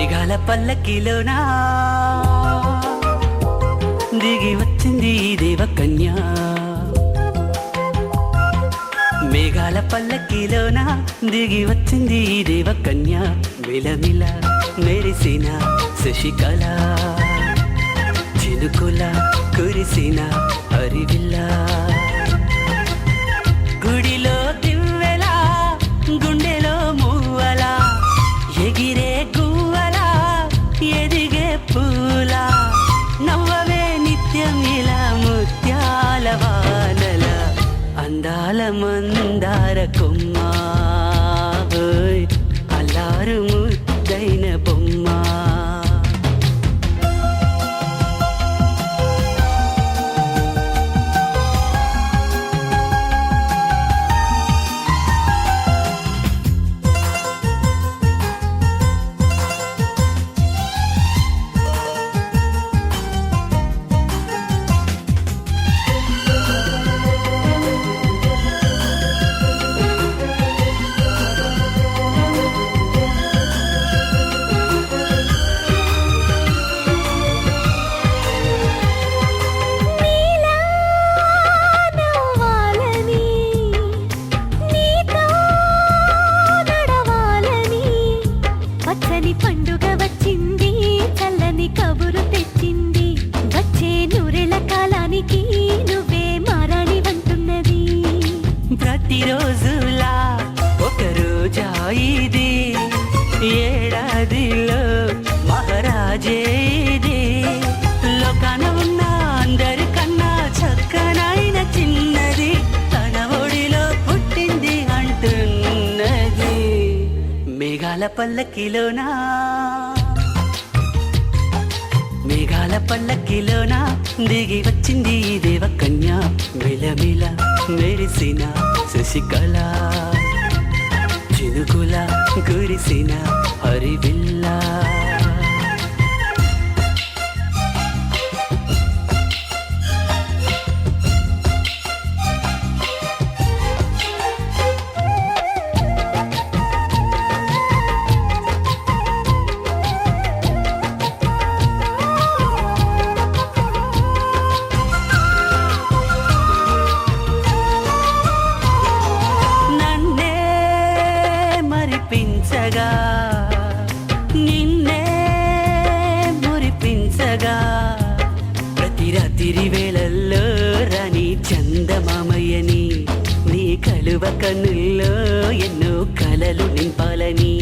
మేఘాల పల్లకిలోనా దిగి వచ్చింది దేవకన్య. మేఘాల పల్లకిలోన దిగి వచ్చింది దేవకన్య. మిలమిల మెరిసిన శశికళ చినుకుల కురిసిన హరివిల్ల. గుడిలో దివ్వెలా గుండెలో మువ్వలా ఎగిరే గువ్వలా ఎదిగే పూలా నవ్వవే నిత్యం ఇలా ముత్యాల వానల అందాల మందార కొమ్మ అల్లారు ముద్దైన బొమ్మ. ప్రతిరోజులా ఒక రోజా ఇది ఏడాదిలో మహారాజే ఇది. లోకాన ఉన్న అందరికన్నా చక్కనైన చిన్నది తన ఒడిలో పుట్టింది అంటున్నది. మేఘాల పల్లకిలోనా మేఘాల పల్లకిలోన దిగి వచ్చింది దేవకన్య. మిలమిల మెరిసిన శశికళ చినుకుల కురిసిన హరివిల్ల. నిన్నే మురిపించగా ప్రతి రాత్రి వేళల్లో రాణి చందమామయ్యని నీ కలువ కన్నుల్లో ఎన్నో కలలు నింపాలని.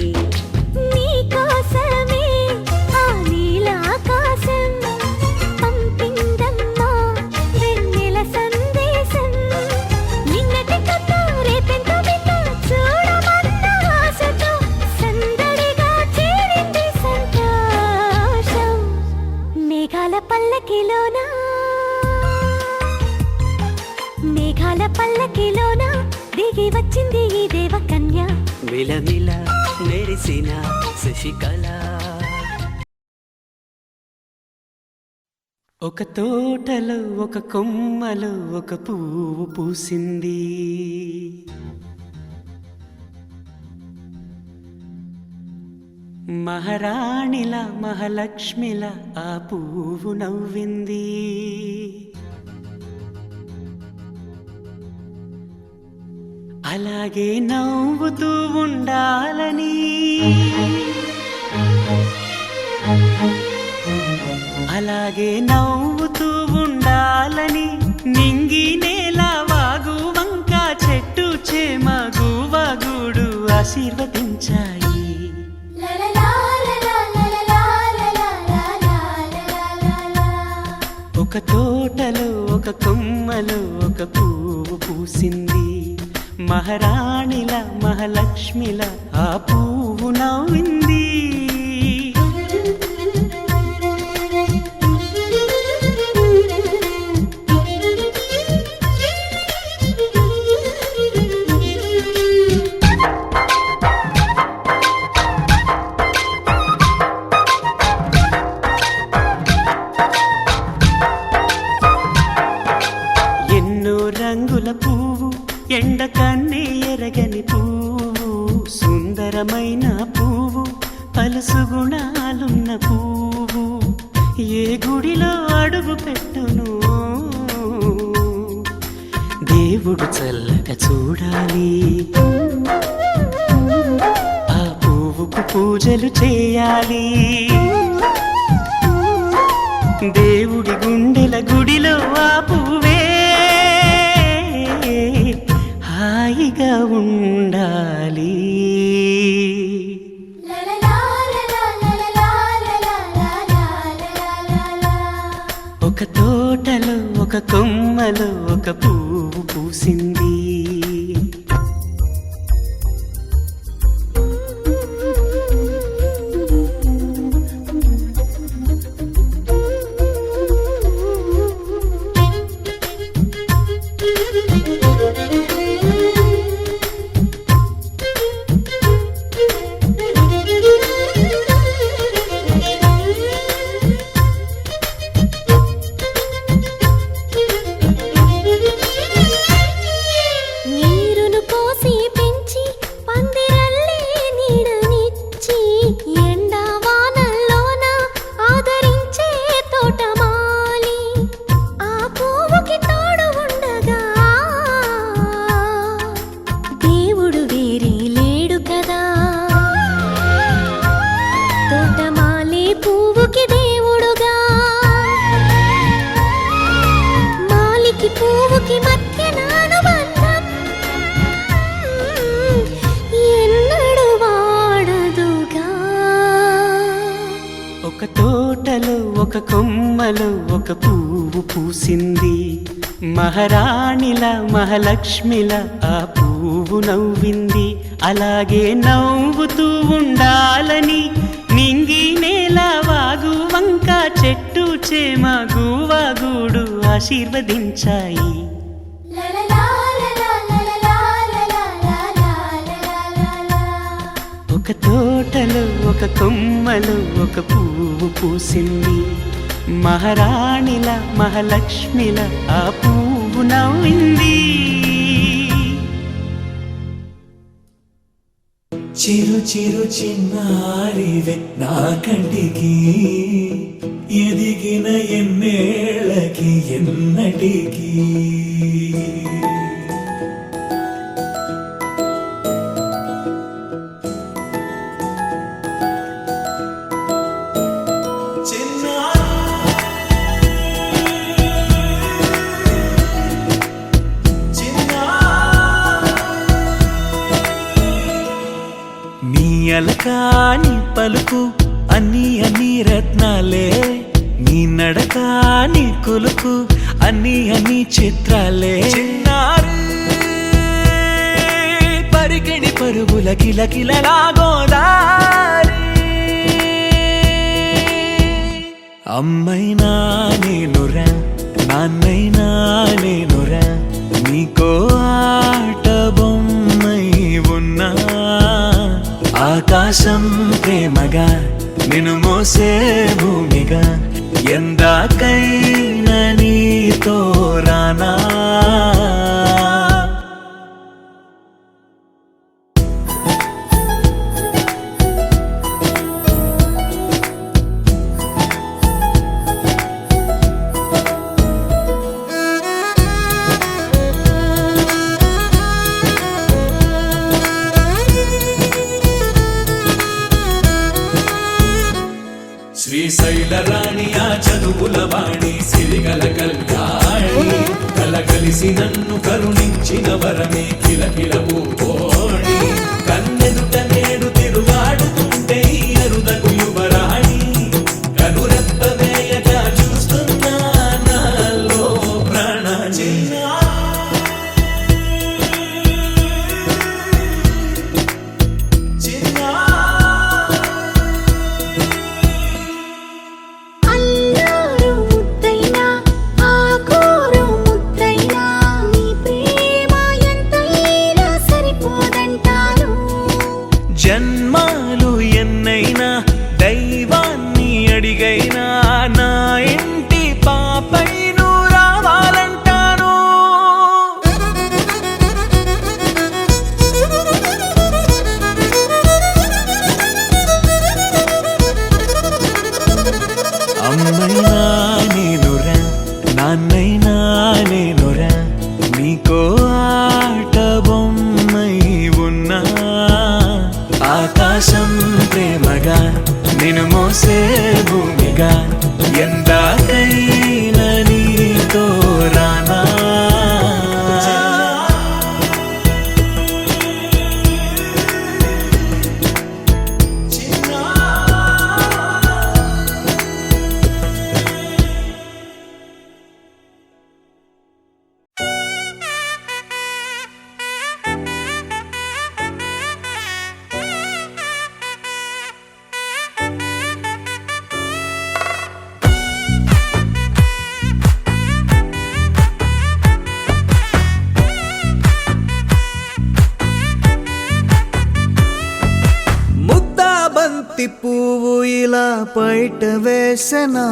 మేఘాల పల్లకిలోన దిగి వచ్చింది ఈ దేవకన్య. మిలమిల మెరిసిన శశికళ. ఒక తోటలో ఒక కొమ్మలో ఒక పువ్వు పూసింది. మహారాణిల మహాలక్ష్మిల ఆ పువ్వు నవ్వింది. అలాగే నవ్వుతూ ఉండాలని అలాగే నవ్వుతూ ఉండాలని నింగి నేల వాగు వంక చెట్టు చేమ గువగూడు ఆశీర్వదించాయి. ఒక తోటలో ఒక కొమ్మలో ఒక పువ్వు పూసింది. మహారాణిల మహాలక్ష్మిల ఆ పువ్వు నవ్వింది. ఎన్నో రంగుల పువ్వు ఎండ కన్నే ఎరగని పువ్వు సుందరమైన పువ్వు పలుసు గుణాలున్న పువ్వు ఏ గుడిలో అడుగు పెట్టును దేవుడు చల్లగా చూడాలి ఆ పువ్వుకు పూజలు చేయాలి దేవుడి గుండెల గుడిలో ఆ పువ్వే హాయిగా ఉండాలి ఒక తోటలో ఒక కొమ్మలో ఒక పువ్వు పూసింది ఒక తోటలో ఒక కొమ్మలో ఒక పువ్వు పూసింది మహారాణిల మహాలక్ష్మిల ఆ పువ్వు నవ్వింది అలాగే నవ్వుతూ ఉండాలని నింగి నేల వాగు వంక చెట్టు చేమ గువాగూడు ఆశీర్వదించాయి ఒక తోటలో ఒక కొమ్మలో ఒక పువ్వు పూసింది మహారాణిల మహాలక్ష్మిల ఆ పువ్వు నవ్వింది చిరు చిరు చిన్నారివే నా కంటికి ఎదిగిన ఎన్నేళ్ళకి ఎన్నటికి అలకాని పలుకు అన్ని అన్ని రత్నాలే నీ నడక నీ కొలుకు అన్ని అన్ని చిత్రాలే చిన్నారు పరికిణి పరుగుల కిలకిలలా గోదారి అమ్మైనా నేనురా నాన్నైనా నేనురా నీకో ఆట బొమ్మై ఉన్నా ఆకాశం ప్రేమగా నిన్ను మోసే భూమిగా ఎందాకైనా నీతో రానా శ్రీశైల రాణి ఆ చదువుల వాణి సిరిగల కళ్యాణి కలగలిసి నన్ను కరుణించిన వరమే కిలకిల పూకోణి కన్నెదుట నేడు తిరుగాడుతుంటే అరుదకు యువరాణి కనురెప్ప వేయగా చూస్తున్నా నాలో ప్రాణ చిన్నా పోదా మగా నిన్ను మోసే భూమిగా ఎందాకైనా నీతో రానా పువ్వు ఇలా బయట వేసెనా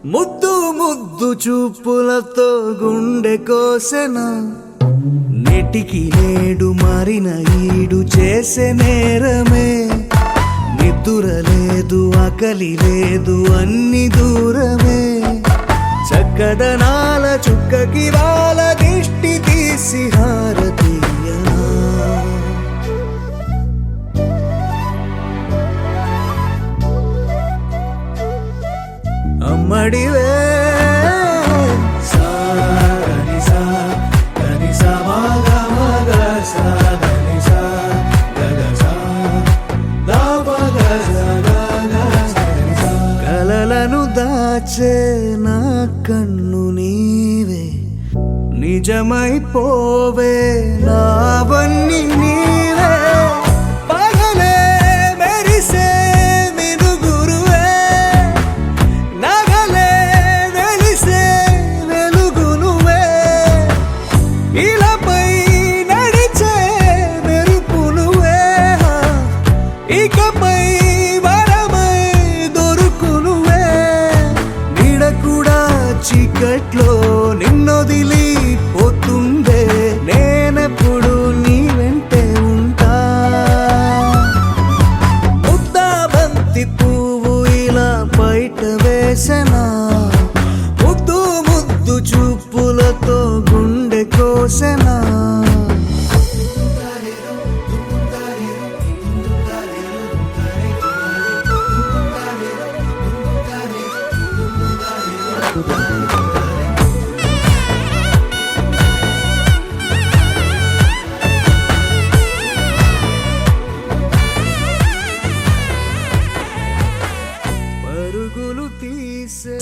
ముద్దు ముద్దు చూపులతో గుండె కోసెనా నెటికి నేడు మారిన ఈడు చేసే నేరమే నిద్ర లేదు ఆకలి లేదు అన్ని దూరమే చక్కదనాల చుక్కకి వాళ్ళ దిష్టి తీసి హారతీయనా అమ్మడివే కలలను దాచే నా కన్ను నీవే నిజమైపోవే నావన్నీ నీవే పగలే మెరిసే మినుగురువే నగలే వెలిసే వెలుగునువే ఇలాపై నడిచే మెరుపునువే ఇకపై వరమై దొరుకునువే నీడ కూడా చీకట్లో నిన్నొదిలి పోతుందే నేనెప్పుడు నీ వెంటే ఉంటా ముద్దా బంతి పువ్వు ఇలా బయట వేసెనా ముద్దు ముద్దు చూపులతో గుండె కోసెనా పరుగులు తీసే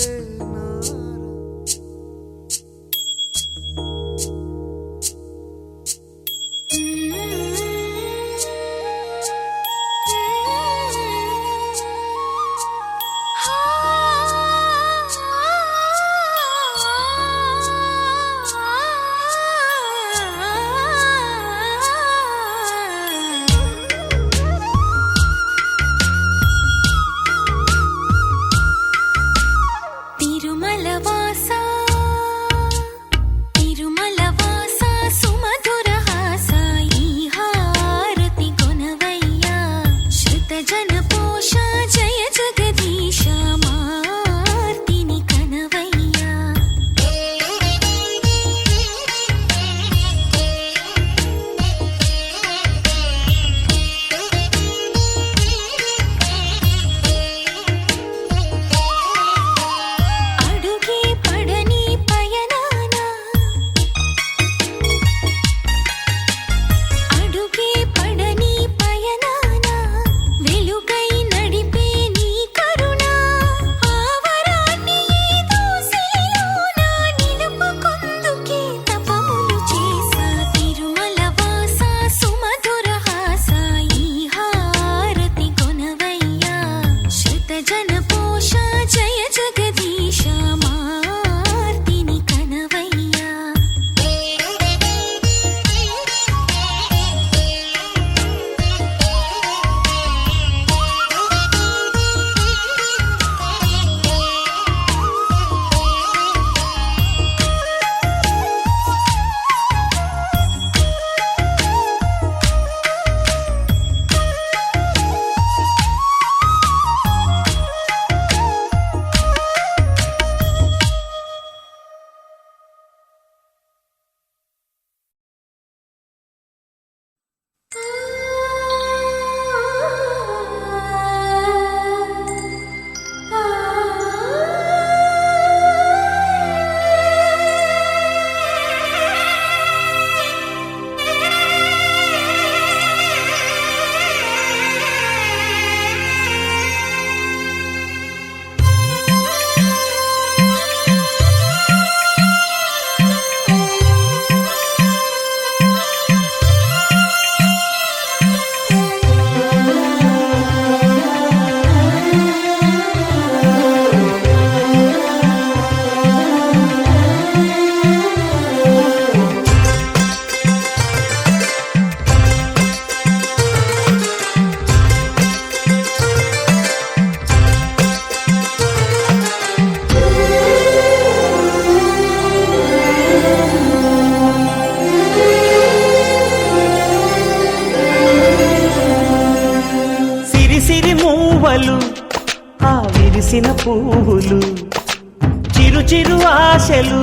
వెలుగై నడిపే నీ కరుణా సిరిసిరి మూవలు ఆ విరిసిన పువ్వులు, చిరు చిరు ఆశలు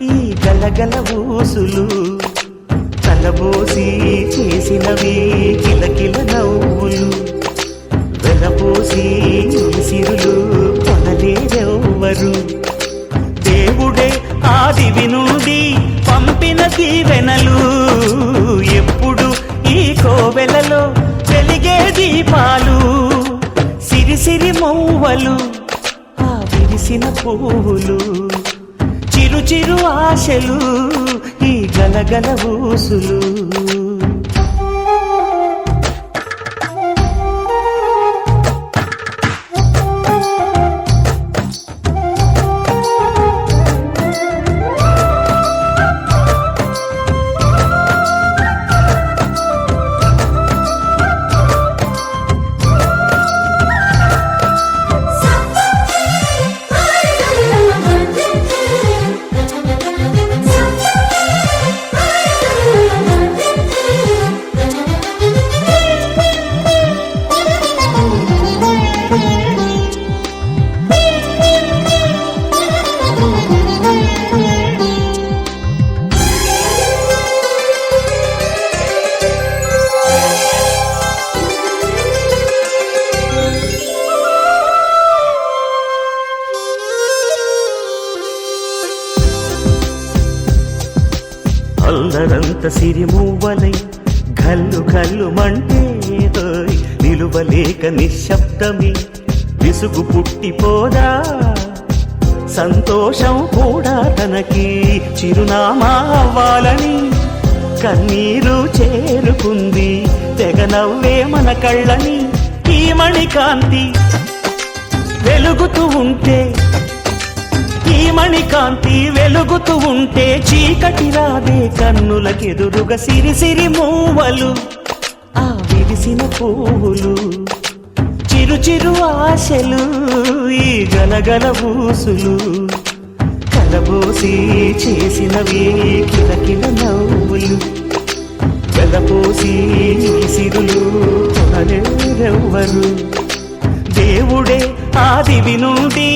ఈ గలగల ఊసులు, కలబోసి చేసినవి కిలకిల నవ్వులు, వెలబోసి సిరులు కొనలేరెవ్వరు. దేవుడే ఆదివి నుండి పంపిన దీవెనలు, ఎప్పుడు ఈ కోవెలలో వెలిగే దీపాలు. సిరిసిరి మౌవలు ఆ విరిసిన పువ్వులు, చిరు చిరు ఆశలు ఈ గలగల ఊసులు. అల్లరంత సిరిమువ్వలై గల్లు గల్లు మంటే నిలువలేక నిశ్శబ్దమి విసుగు పుట్టిపోదా. సంతోషం కూడా తనకి చిరునామా అవ్వాలని కన్నీరు చేరుకుంది, తెగ నవ్వే మన కళ్ళని. ఈ మణికాంతి వెలుగుతూ ఉంటే, ఈ మణికాంతి వెలుగుతూ ఉంటే చీకటి రాదే కన్నులకెదురుగా. సిరిసిరి మూవలు ఆ విరిసిన పువ్వులు, చిరు చిరు ఆశలు ఈ గలగల ఊసులు, కలబోసి చేసినవి కిలకిల నవ్వులు, వెలపోసి సిరులు కొనలేరెవ్వరు. దేవుడే ఆదివి నుండి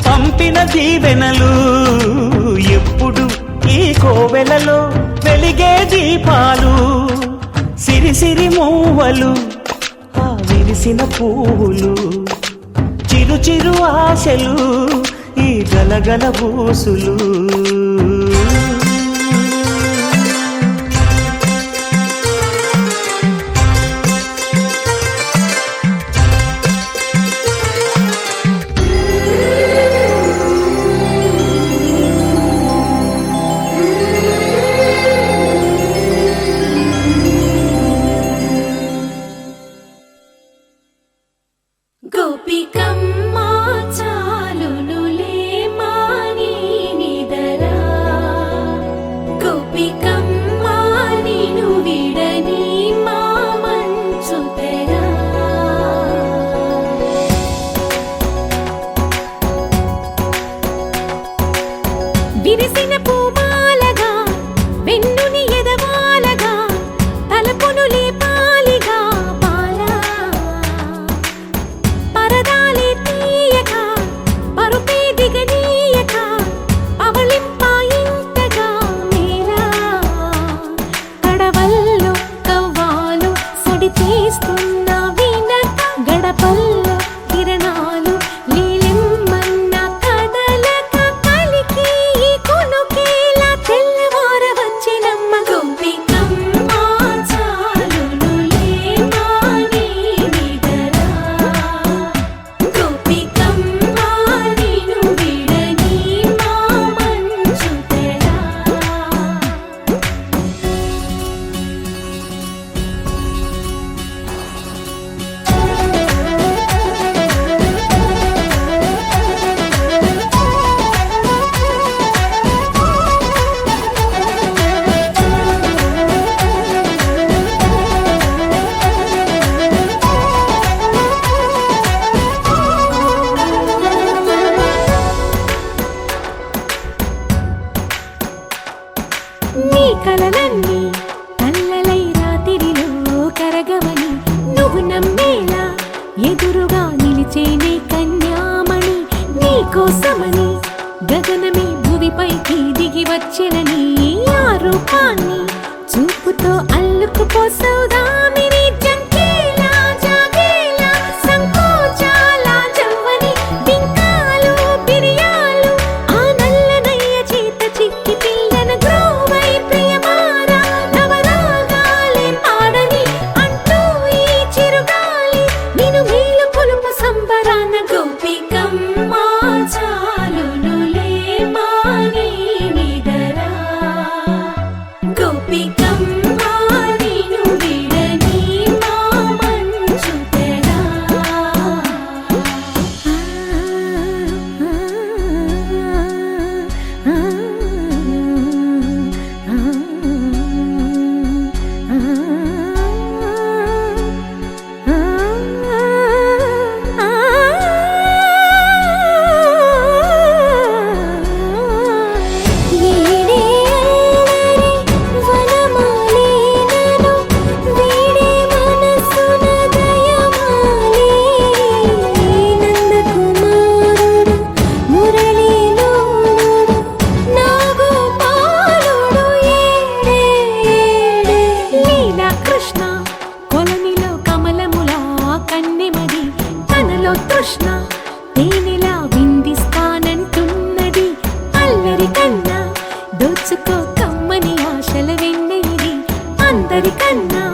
పంపిన దీవెనలు, ఎప్పుడు ఈ కోవెలలో వెలిగే దీపాలు. సిరిసిరి మూవలు ఆ విరిసిన పువ్వులు, చిరు చిరు ఆశలు ఈ గలగల ఊసులు. గోపికమ్మా చాలునులే మాని నిదరా, గోపికమ్మా నిను విడని మా మంచు తెరా. విరిసిన పూమాలగా వెన్నుని ఎదవాలగా తలపును లేపాలిగా పాలా పరదాలెత్తి ఎదురుగా నిలిచేనే కన్యామణి నీకోసమని గగనమే భువిపైకి దిగి వచ్చినని ఆ రూపాన్ని చూపుతో అల్లుకుపోసౌదామిని జంకేలా జాగేలా సంకోచాల జవ్వని బింకాలు బిరియాలు ఆ నల్లనయ్య చేత చిక్కి పిల్లన గ్రోవై ప్రియమారా నవరాగాలే పాడని అంటూ ఈ చిరుగాలి నిన్ను మేలు కొలుపు సంబరాన గోపికమ్మ చాలునులే మాని నిదరా గోపికమ్మ నిన్ను విడని మా మంచు తెరా కృష్ణ కొలనిలో కమలములా కన్నెమది తనలో తృష్ణ తేనెలా విందిస్తానంటున్నది అల్లరి కన్నా దోచుకో కమ్మని ఆశల వెన్నెయిది అందరికన్నా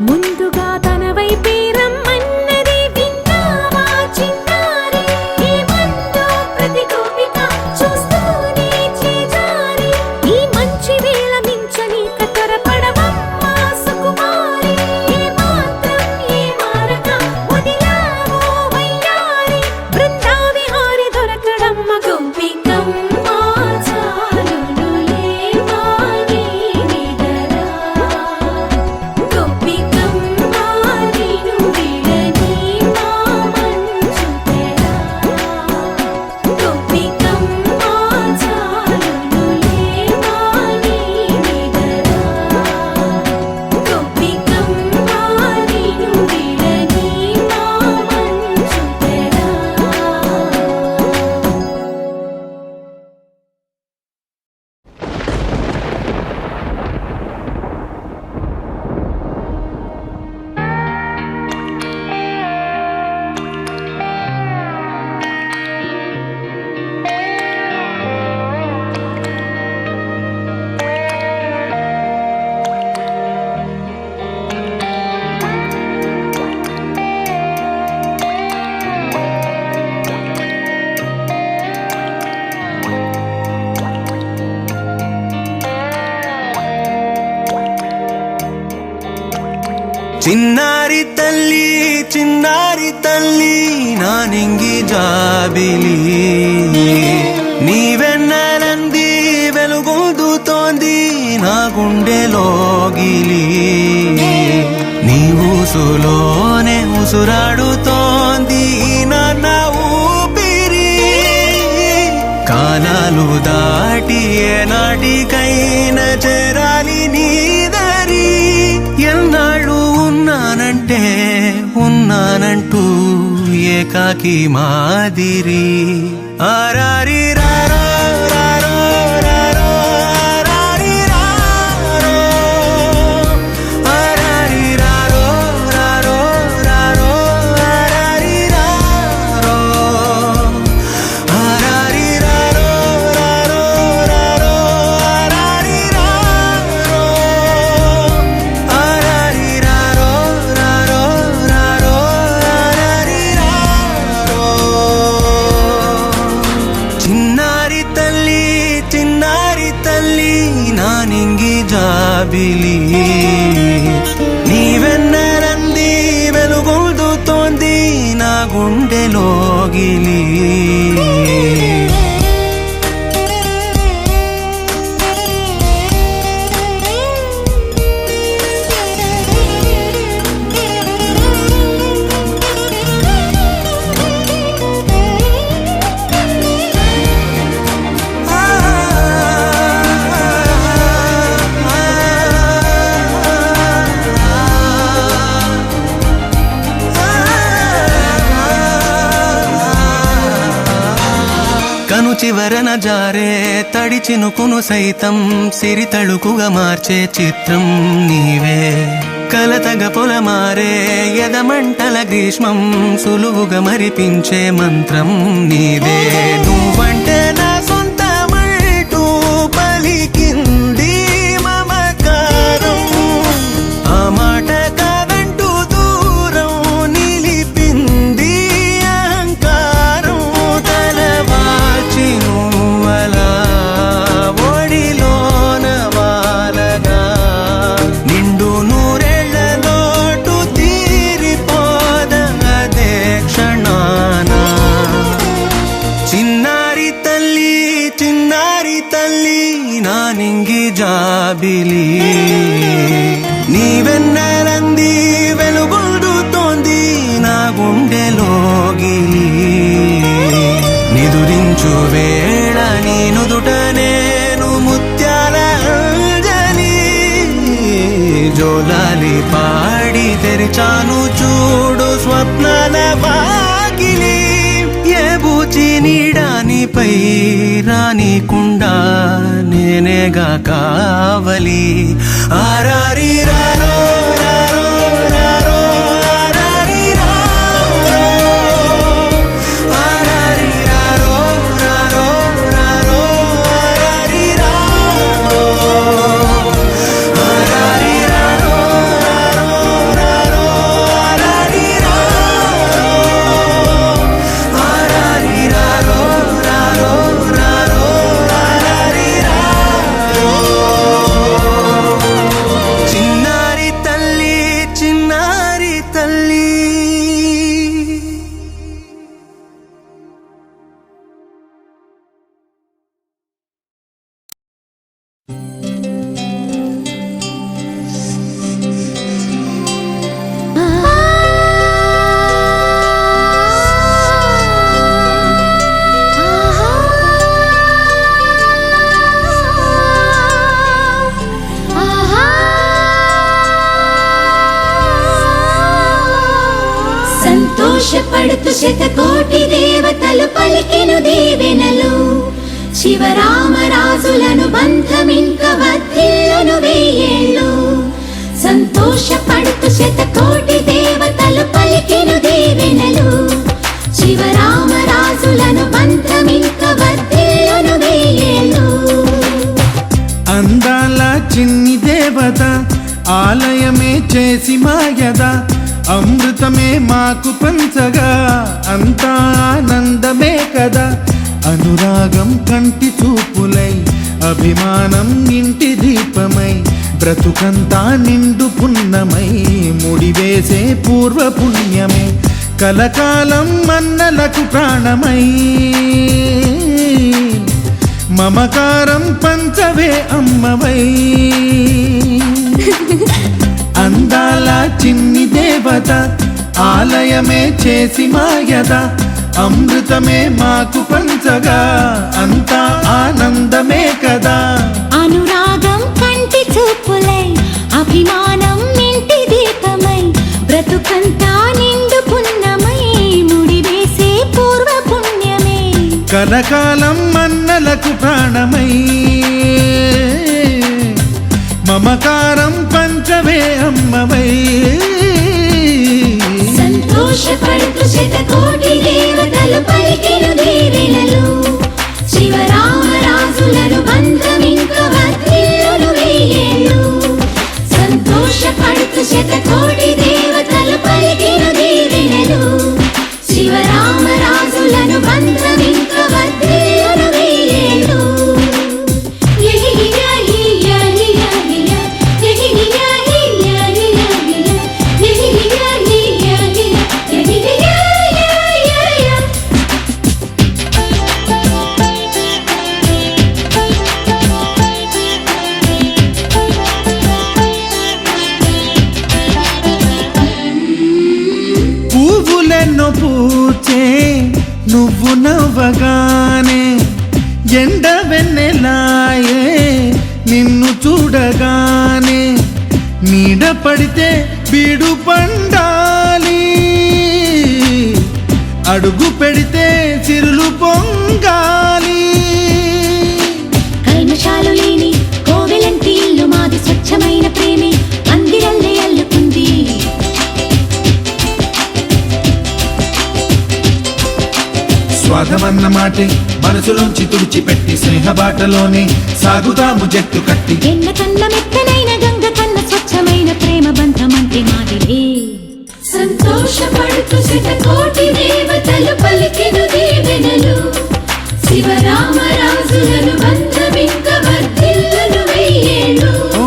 ముందుగా తన వైపే రమ్మన్నది విన్నావా చిన్నారి ఏమందో ప్రతి గోపిక చూస్తూనే చేజారి ఈ మంచి వేళ మించని కతరపడవమ్మా సుకుమారి ఏ మాత్రం ఏ మారక వదిలావో వయ్యారి బృందావిహారి దొరకడమ్మ గోపికమ్మ చాలునులే మాని నిదరా గోపికమ్మ నిన్ను విడని మా మంచు తెరా గోపికమ్మ చాలునులే మాని నిదరా గోపికమ్మ నిన్ను విడని మా మంచు తెరా చిన్నారి తల్లి నా నింగి జాబిలి నీ వెన్నెలంది వెలుగొందుతోంది నా గుండెలోగిలి నీ ఊసులోనే ఉసురాడుతోంది నా ఊపిరి కాలాలు దాటి ఏనాటికైనా చేరాలి నీ దరి ఎన్నాళ్ళు ఉన్నానంటూ ఏకాకి మాదిరి ఆరారి రారో రారో రారో ఆరారి రారో ఆరారి రారో రారో రారో ఆరారి రారో ఆరారి రారో రారో రారో ఆరారి రారో ఆరారి రారో రారో రారో ఆరారి రారో చిన్నారి తల్లి నా నింగి జాబిలి నీ వెన్నెలంది వెలుగొందుతోంది నా గుండెలోగిలి చివరన జారే తడి చినుకును సైతం సిరి తళుకుగా మార్చే చిత్రం నీవే కలతగ పొలమారే ఎదమంటల గ్రీష్మం సులువుగా మరిపించే మంత్రం నీవే నువ్వంటే నా సొంతమంటూ పలికింది మమకారం ఆ మాట కాదంటూ దూరం నిలిపింది అహంకారం తలవాచి నువ్వలా ఒడిలోన వాలగా నిండు నూరేళ్ల లోటు తీరిపోదదే క్షణానా చిన్నారి తల్లి నా నింగి జాబిలి నీవెన్నరంది వెలుగొందుతోంది నా గుండెలోగిలి నిదురించు వేళ నీ నుదుట నేను ముత్యాల అంజలి జోలాలి పాడి తెరిచాను చూడు స్వప్నాల వాకిలి ఏ బూచి నీడానిపై రానికుండా నేనేగా కావలి ఆరారి రారో రారో రారో ఆరారి రారో ఆరారి రారో రారో రారో ఆరారి రారో ఆరారి రారో రారో ఆరారి రారో ఆరారి రారో రారో రారో ఆరారి రారో చిన్నారి తల్లి సంతోషపడుతూ శతకోటి దేవతలు పలికెను దీవెనలు శివరామరాజులను బంధమింక వర్ధిల్లును వెయ్యేళ్ళు సంతోషపడుతూ శతకోటి దేవతలు పలికెను దీవెనలు శివరామరాజులను బంధమింక వర్ధిల్లును వెయ్యేళ్ళు అందాల చిన్ని దేవత ఆలయమే చేసి మాయద అమృతమే మాకు పంచగా అంతా ఆనందమే కదా అనురాగం కంటి చూపులై అభిమానం ఇంటి దీపమై బ్రతుకంతా నిండు పున్నమై ముడివేసే పూర్వ పుణ్యమే కలకాలం మన్నలకు ప్రాణమై మమకారం పంచవే అమ్మవై అందాల చిన్ని దేవత ఆలయమే చేసి మాయద అమృతమే మాకు పంచగా అంతా ఆనందమే కదా అనురాగం కంటి చూపులై అభిమానం ఇంటి దీపమై బ్రతుకంతా నిండు పున్నమై ముడివేసే పూర్వ పుణ్యమే కలకాలం మన్నలకు ప్రాణమై మమకారం పంచవే అమ్మవై సంతోషపడుతూ శతకోటి దేవతలు పలికెను దీవెనలు శివరామరాజులను బంధమింక వర్ధిల్లును వెయ్యేళ్ళు సంతోషపడుతూ శతకోటి దేవతలు పలికెను దీవెనలు శివరామరాజులను బంధమింక వర్ధిల్లును వెయ్యేళ్ళు పువ్వులెన్నో పూచే నువ్వు నవ్వగానే ఎండ వెన్నెలాయే నిన్ను చూడగానే నీడ పడితే బీడు పండాలి అడుగు పెడితే చిరులు పొంగాలి స్వార్థమన్న మాటే మనసులోంచి తుడిచిపెట్టి స్నేహబాటలోనే సాగుతాము జట్టు కట్టి. ఎన్న కన్న మెత్తనైన గంగ కన్న స్వచ్ఛమైన ప్రేమ బంధమంటే మాదిలే. సంతోషపడుతూ శతకోటి దేవతలు పలికిన దీవెనలు, శివరామరాజులను బంధమింక వర్ధిల్లును వెయ్యేళ్ళు. ఓ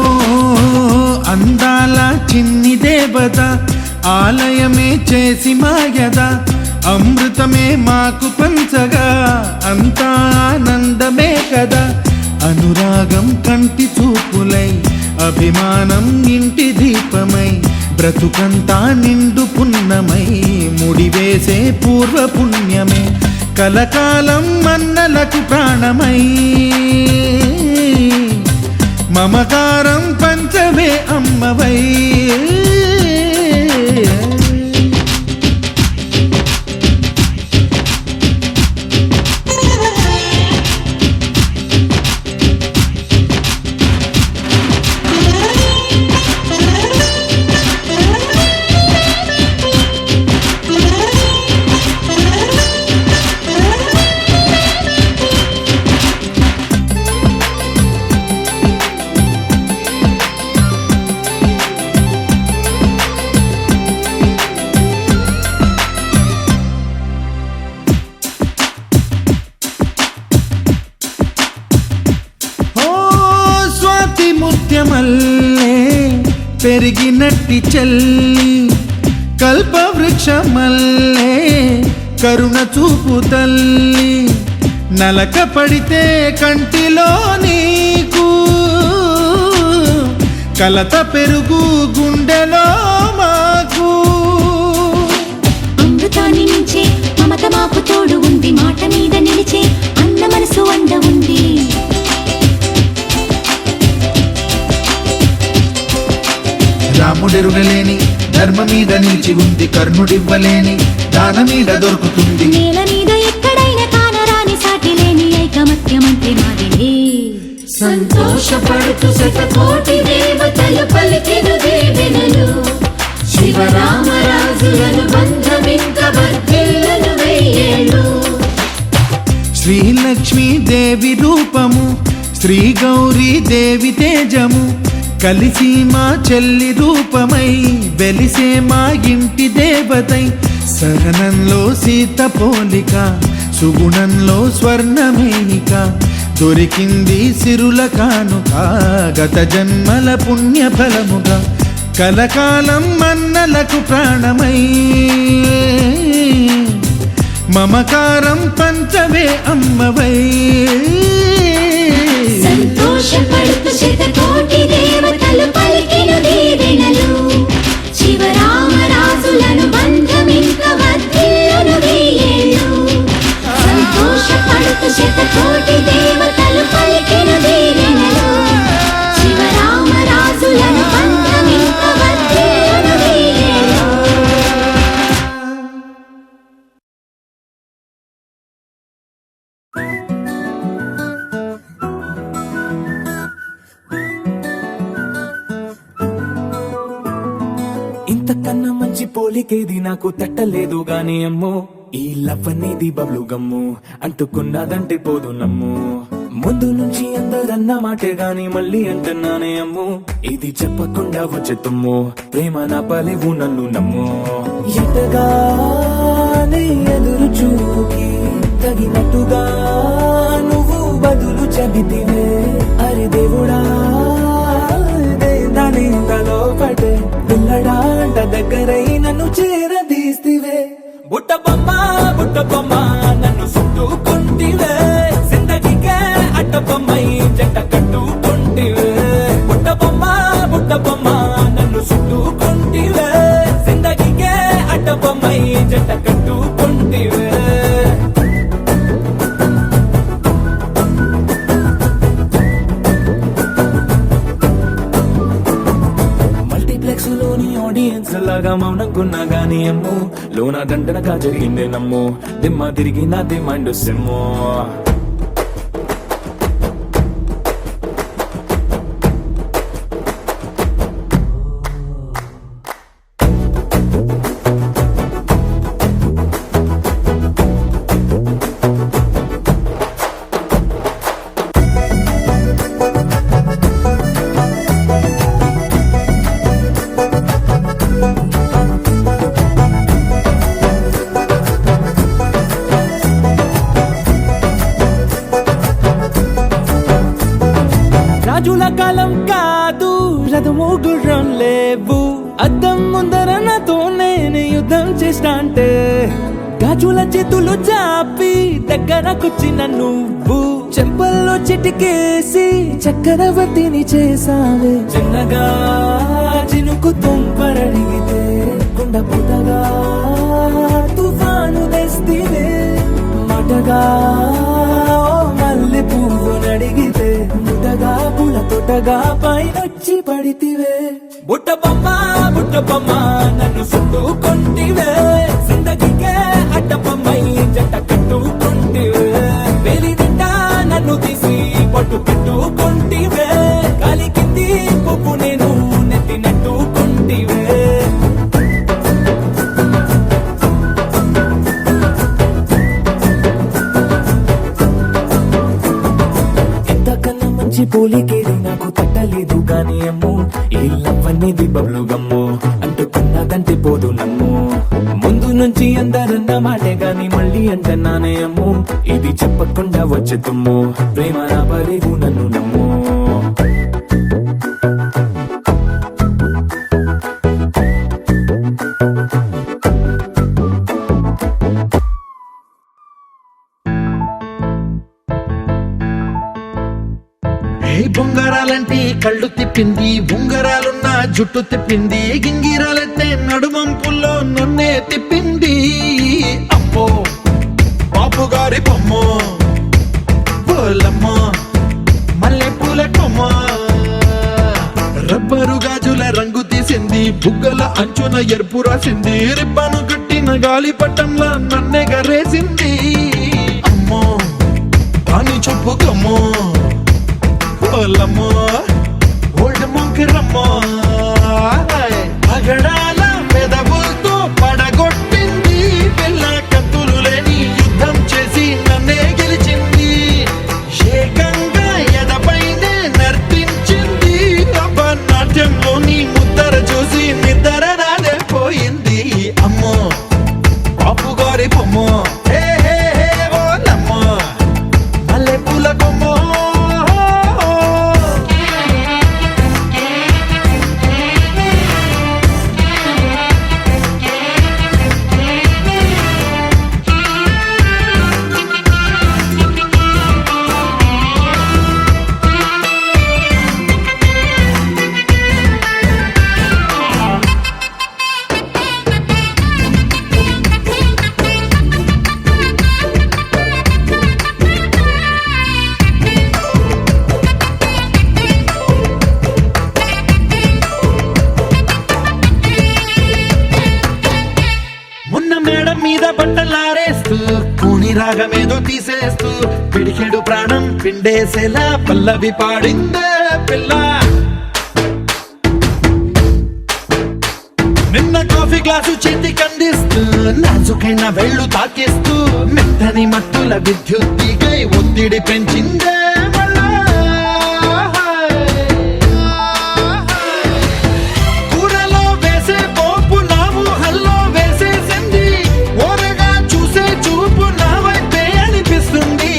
అందాల చిన్ని దేవత ఆలయమే చేసి మాయద, అమృతమే మాకు పంచగా అంతా ఆనందమే కదా. అనురాగం కంటి చూపులై, అభిమానం ఇంటి దీపమై, బ్రతుకంతా నిండు పున్నమై, ముడివేసే పూర్వ పుణ్యమే కలకాలం మన్నలకు ప్రాణమై. మమకారం పంచవే అమ్మవై. ముత్యమల్లే పెరిగినట్టి చెల్లి, కల్పవృక్షమల్లే కరుణ చూపు తల్లి. నలక పడితే కంటిలో నీకు కలత పెరుగు గుండెలో మాకు. అమృతాన్ని మించే మమత మాకు తోడు ఉంది, మాట మీద నిలిచే అన్న మనసు అండ ఉంది. రాముడెరుగలేని ధర్మ మీద నిలిచి ఉంది, కర్ణుడివ్వలేని దాన మీద దొరుకుతుంది. నేల మీద ఎక్కడైనా కానరాని సాటి లేని ఐకమత్యమంటే మాదిలే. సంతోషపడుతూ శతకోటి దేవతలు పలికిన దీవెనలు, శివరామరాజులను బంధమింక వర్ధిల్లును వెయ్యేళ్ళు. శ్రీలక్ష్మీ దేవి రూపము, శ్రీ గౌరీ దేవి తేజము, కలిసి మా చెల్లి రూపమై వెలిసే మా ఇంటి దేవతై. సహనంలో సీత పోలిక, సుగుణంలో స్వర్ణమేనిక, దొరికింది సిరుల కానుక గత జన్మల పుణ్య ఫలముగా. కలకాలం మన్నలకు ప్రాణమై, మమకారం పంచవే అమ్మవై. సంతోషపడుతూ శతకోటి దేవతలు పలికిన దీవెనలు, శివరామరాజులను బంధమింక వర్ధిల్లును వెయ్యేళ్ళు. సంతోషపడుతూ శతకోటి దేవతలు పలికిన దీవెనలు, శివరామరాజులను బంధమింక వర్ధిల్లును వెయ్యేళ్ళు. ఇంతకన్నా మంచి పోలికేది నాకు తట్టలేదు గాని అమ్మో, ఈ లవ్ అనేది బబ్లు గమ్ము అంటుకున్నదంటే పోదు నమ్ము. ముందు నుంచి అందరన్న మాటే గాని మళ్ళీ అంటున్నానే అమ్ము, ఇది చెప్పకుండా వచ్చే తుమ్ము, ప్రేమ నా పలేవు నన్ను నమ్ము. ఎటగానే ఎదురు చూకి తగినట్టుగా నువ్వు బదులు చెబితివే. అరే దేవుడా దానిలో పడే పిల్లడాంట దగ్గరై నన్ను చేరదీస్తివే. బుట్ట బొమ్మ నన్ను చుట్టుకుంటివే, జిందగీకే అట్ట బొమ్మై జంట కట్టుకుంటివే. బుట్ట బొమ్మ నన్ను చుట్టుకుంటివే, జిందగీకే అట్ట బొమ్మై జంట కట్టుకుంటివే. లోని ఆడియన్స్ లాగా మౌనంకున్నా గానీ అమ్ము, లోన దండనగా జరిగిందే నమ్ము, దిమ్మ తిరిగి నాది మైండ్ సిమ్ము. గాజుల చేతులు చాపి దగ్గరకొచ్చిన నువ్వు చెంపల్లో చిటికేసి చక్రవర్తిని చేసావే చిన్నగా చినుకు తుంపరడిగితే కుండ పుటగా తుఫాను తెస్తివే మాటగా మల్లె పువ్వు నడిగితే ముటగా పుల తొటగా పైనొచ్చి పడితివే బుట్ట బొమ్మ నన్ను చుట్టుకొంటివే జిందగీకే అడ్డపమ్మై జంట కట్టుకొంటివే వేలి నిండా నన్ను తీసి పట్టు పెట్టుకొంటివే గాలి కింది పువ్వు నేను నెట్టినట్టుకొంటివే ఎంతకన్నా మంచి పోలికేది నాకు తట్టలేదు గాని అమ్మో ఈ లవ్ అనేది బబ్లు గమ్ము అంటుకున్నదంటే పోదు నమ్ము ముందు నుంచి అందరన్న మాటే గాని మళ్ళీ అంటున్నానే అమ్ము ఇది చెప్పకుండా వచ్చే తుమ్ము ప్రేమ నా పరేగు నన్ను నమ్ము ఏ బొంగరాలంటే కళ్ళు తిప్పింది ఉంగరాలున్న జుట్టు తిప్పింది గింగిరాలంటే నడుమంపుల్లో నన్నే తిప్పింది అమ్మో బాపు గారి బొమ్మ పోలమ్మ మల్లె పూల కొమ్మ రబ్బరు గాజుల రంగు తీసింది బుగ్గల అంచున ఎరుపు రాసింది రిబ్బను కట్టిన గాలి పట్టంలా నన్నే గరేసింది అమ్మో దాని చెప్పు కమ్మో పోలమ్మో ఓల్డ్ మొంకిరమ్మో పగడాల పెదవులతో పడగొట్టింది పిల్ల కత్తులు లేని యుద్ధం చేసి నన్నే గెలిచింది ఏకంగా ఎదపైనే నర్తించింది నాట్యంలోని ముద్దర చూసి నిద్ర నాదే పోయింది అమ్మో బాపు గారి బొమ్మ హే హే హే ఓలమ్మ మల్లె పూల కొమ్మ మేడం మీద బట్టలారేస్తూ కూని రాగమేదో తీసేస్తూ పిడికెడు ప్రాణం పిండేసేలా పల్లవి పాడిందే పిల్ల నిన్న కాఫీ గ్లాసు చేతి కందిస్తూ నాజుకైన వెళ్ళు తాకిస్తూ మెత్తని మత్తుల విద్యుత్తికై ఒత్తిడి పెంచిందే మళ్ళా కూరలో వేసే పోపు నా ఊహల్లో వేసేసింది ఓరగా చూసే చూపు నా వైపే అనిపిస్తుంది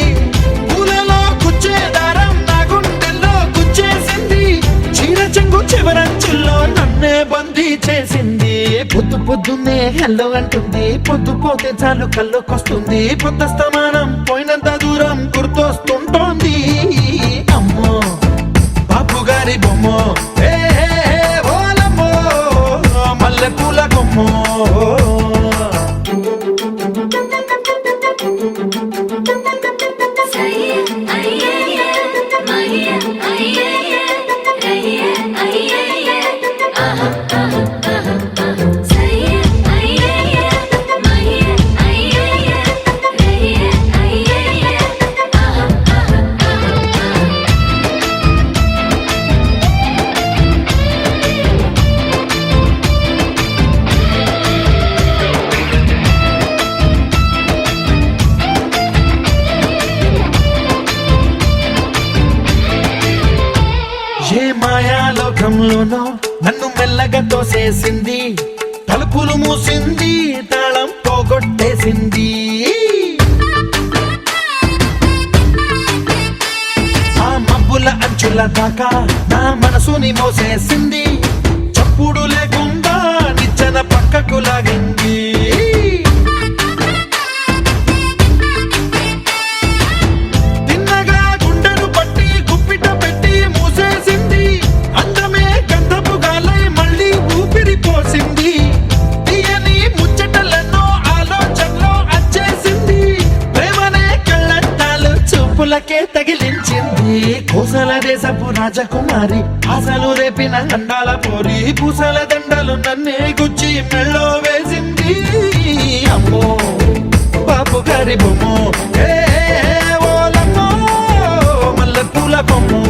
పూలలో గుచ్చే దారం నా గుండెల్లో గుచ్చేసింది చీర చెంగు చివరంచుల్లో నన్నే బందీ చేసింది పొద్దున్నే హెల్లో అంటుంది పొద్దు పోతే చాలు కళ్ళొకొస్తుంది పొద్దస్తమానం పోయినంత దూరం గుర్తొస్తుంటోంది అమ్మో బాపు గారి బొమ్మ హే హే హే ఓలమ్మో మల్లె పూల కొమ్మో ఏ మాయాలోకంలోనో నన్ను మెల్లగా తోసేసింది తలుపులు మూసింది తాళం పోగొట్టేసింది ఆ మబ్బుల అంచుల దాకా నా మనసుని మోసేసింది చప్పుడు లేకుండా నిచ్చెన పక్కకు లాగింది చెవులకే తగిలించింది కోసల దేశపు రాజకుమారి ఆశలు రేపిన అండాల పోరి పూసల దండలు నన్నే గుచ్చి మెళ్ళో వేసింది అమ్మో బాపు గారి బొమ్మో ఏ ఓలమ్మో మల్లె పూల బొమ్మో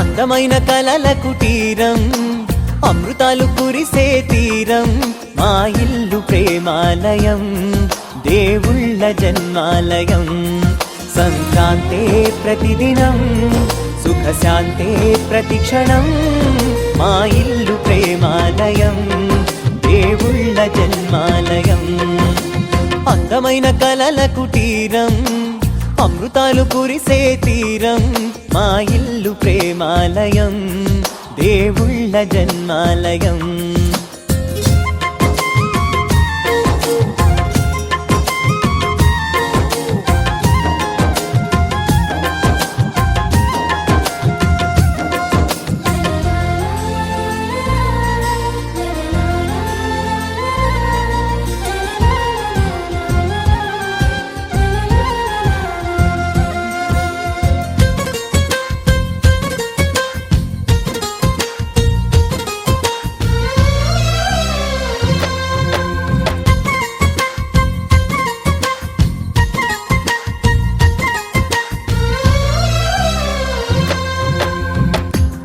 అందమైన కలల కుటీరం అమృతాలు కురిసే తీరం మా ఇల్లు ప్రేమాలయం దేవుళ్ళ జన్మాలయం సంక్రాంతే ప్రతిదినం సుఖశాంతే ప్రతిక్షణం మా ఇల్లు ప్రేమాలయం దేవుళ్ళ జన్మాలయం అందమైన కలల కుటీరం అమృతాలు కురిసే తీరం మా ఇల్లు ప్రేమాలయం దేవుళ్ళ జన్మాలయం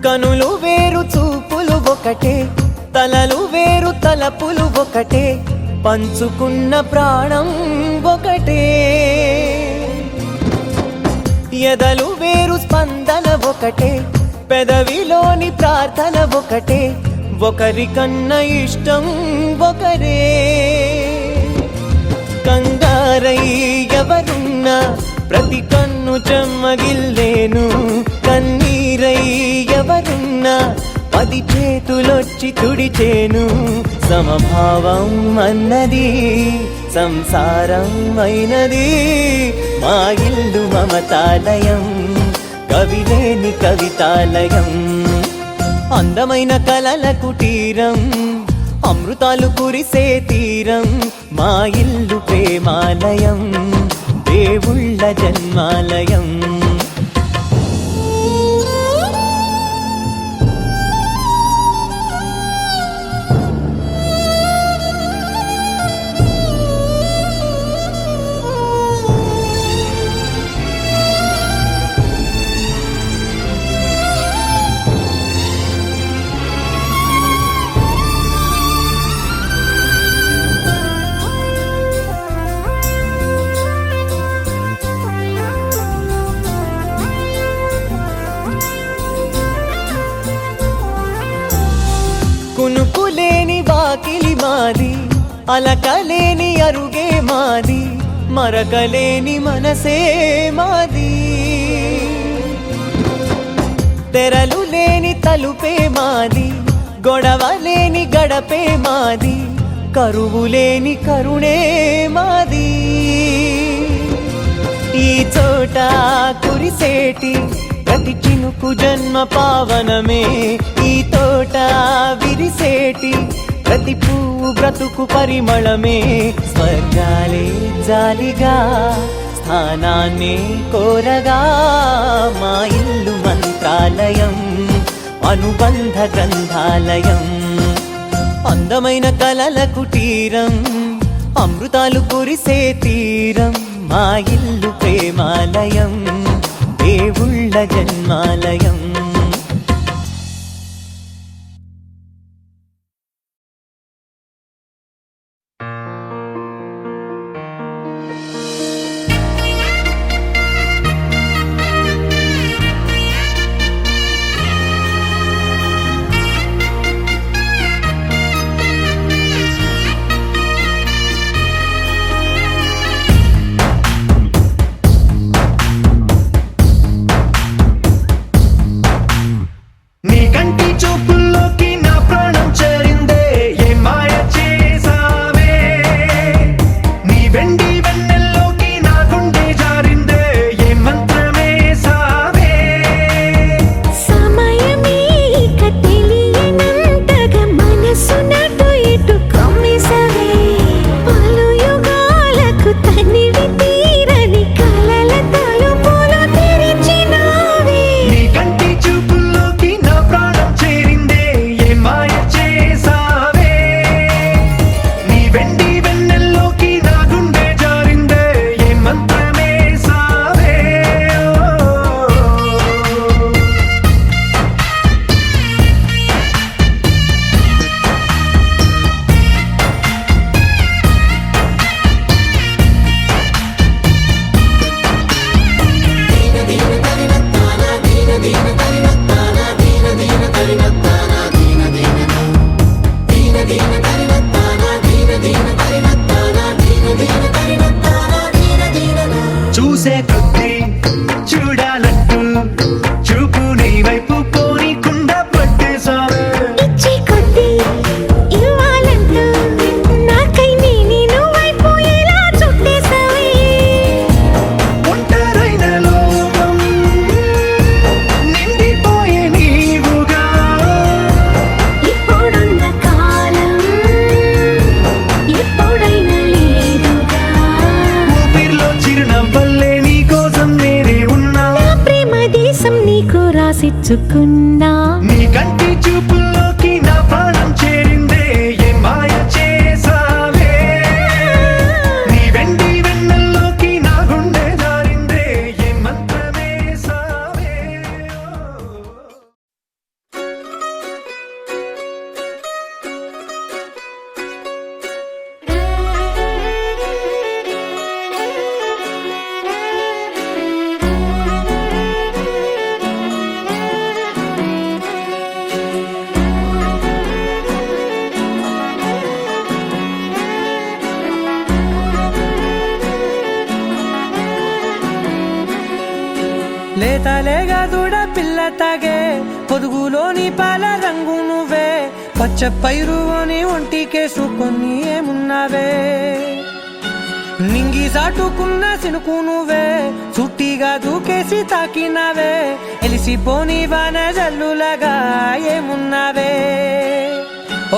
కనులు వేరు చూపులు ఒకటే తలలు వేరు తలపులు ఒకటే పంచుకున్న ప్రాణం ఒకటే ఎదలు వేరు స్పందన ఒకటే పెదవిలోని ప్రార్థన ఒకటే ఒకరికన్నా ఇష్టం ఒకరే కంగారై ఎవరున్నా ప్రతి కన్ను చెమ్మగిల్లేను కన్నీరై ఎవరున్నా 10 చేతులొచ్చి తుడిచేను సమభావం అన్నది సంసారం అయినది మా ఇల్లు మమతాలయం కవిలేని కవితాలయం అందమైన కలల కుటీరం అమృతాలు కురిసే తీరం మా ఇల్లు ప్రేమాలయం దేవుళ్ళ జన్మాలయం కునుకులేని వాకిలి మాది అలకలేని అరుగే మాది మరకలేని మనసే మాది తెరలు లేని తలుపే మాది గొడవ లేని గడపే మాది కరువు లేని కరుణే మాది ఈ చోట కురిసేటి ప్రతి చినుకు జన్మ పావనమే ఈ తోట విరిసేటి ప్రతి పువ్వు బ్రతుకు పరిమళమే స్వర్గాలే జాలిగా స్థానాన్ని కోరగా మా ఇల్లు మంత్రాలయం అనుబంధ గ్రంథాలయం అందమైన కలల కుటీరం అమృతాలు కురిసే తీరం మా ఇల్లు ప్రేమాలయం దేవుళ్ళ జన్మాలయం దోచుకున్నా నీ కంటి చూపుల్లోకి నా ప్రాణం చేరిందే ఏ మాయ చేసావే నీ వెండి వెన్నెల్లోకి నా గుండె జారిందే ఏ మంత్రమేసావే లేతలేగా దూడ పిల్ల తాగే పొదుగులోని పాల రంగు నువ్వే పచ్చ పైరుని ఒంటికేసుకొని ఏమున్నావే నింగి సాటుకున్న సినుకు నువ్వే చుట్టిగా దూకేసి తాకినావే ఎలిసిపోని వాన జల్లులగా ఏమున్నావే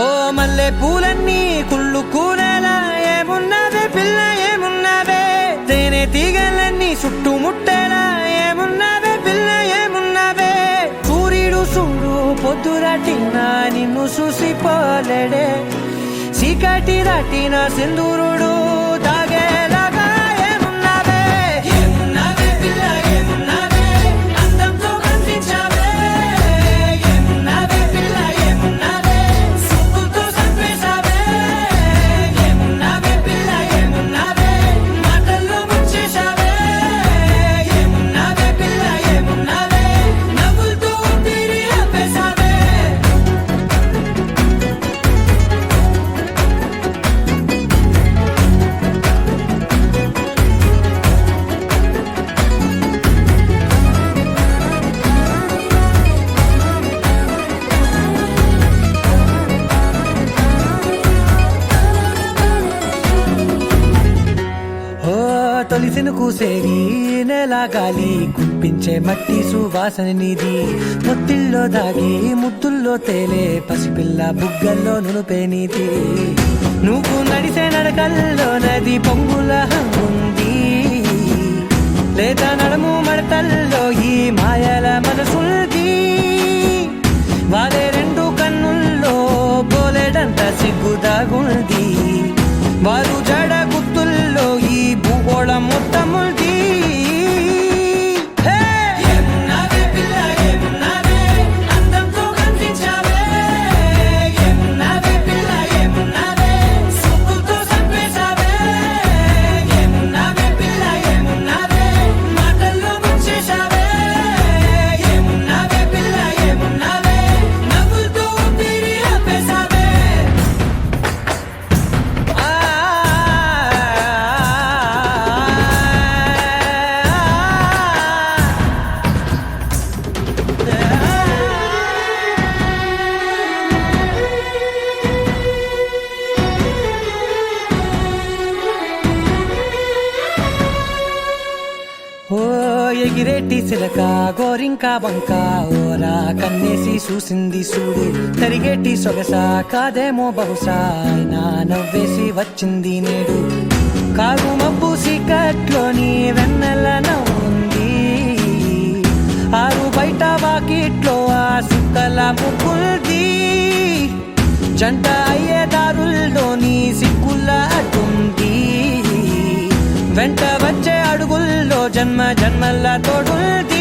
ఓ మల్లె పూలన్నీ కుళ్ళు కూరలా ఏమున్నావే పిల్ల ఏమున్నావే తేనె తీగలన్నీ చుట్టుముట్టేలా ఏమున్నావే పిల్ల ఏమున్నావే సూర్యుడు చూడు పొద్దురాటినా నిన్ను చూసిపోలేడే చీకటి దాటిన సింధూరుడు తాగేలాగా ఏమున్నావే ఏమున్నావే పిల్ల ఏమున్నావే అందంతో కనిపించావే ఏమున్నావే పిల్ల ఏమున్నావే సుక్కుతో చంపేశావే ఏమున్నావే పిల్ల ఏమున్నావే మాటల్లో ముంచేశావే ఏమున్నావే పిల్ల ఏమున్నావే నవ్వులతో ఊపిరి ఆపేశావే ఓ తొలిసిన కూసేరి నెల గాలి కుప్పించే మట్టి సువాసన నీది ముత్తిల్లో దాగి ముత్తుల్లో తేలే పసిపిల్ల బుగ్గల్లో నునుపే నీది నువ్వు నడిసే నడకల్లో నది పొంగుల హంగుంది లేదా నడుము మడతల్లో ఈ మాయల మనసుంది వారే రెండు కన్నుల్లో బోలెడంత సిగ్గుదాగుంది వారు జడ గుర్తుల్లో ఈ భూగోళం మొత్తముంది ఏమున్నావే పిల్ల ఏమున్నావే అందంతో కనిపించావే ఏమున్నావే పిల్ల ఏమున్నావే సుక్కుతో చంపేశావే ఏమున్నావే పిల్ల ఏమున్నావే మాటల్లో ముంచేశావే ఏమున్నావే పిల్ల ఏమున్నావే నవ్వులతో ఊపిరి ఆపేశావే ఓ ఎగిరేటి సిలక గోరింక వంక ఓరా కన్నేసి చూసింది చూడు తరిగేటి సొగస కాదేమో బహుశా అయినా నవ్వేసి వచ్చింది నేడు కారు మబ్బు సీకట్లోని వెన్నెల నవ్వుంది ఆరు బయట వాకిట్లో ఆ సుక్కల ముగ్గుల్ది జంట అయ్యే దారుల్లోని సిగ్గుల అడ్డుంది వెంట వచ్చే అడుగుల్లో జన్మ జన్మల తోడుంది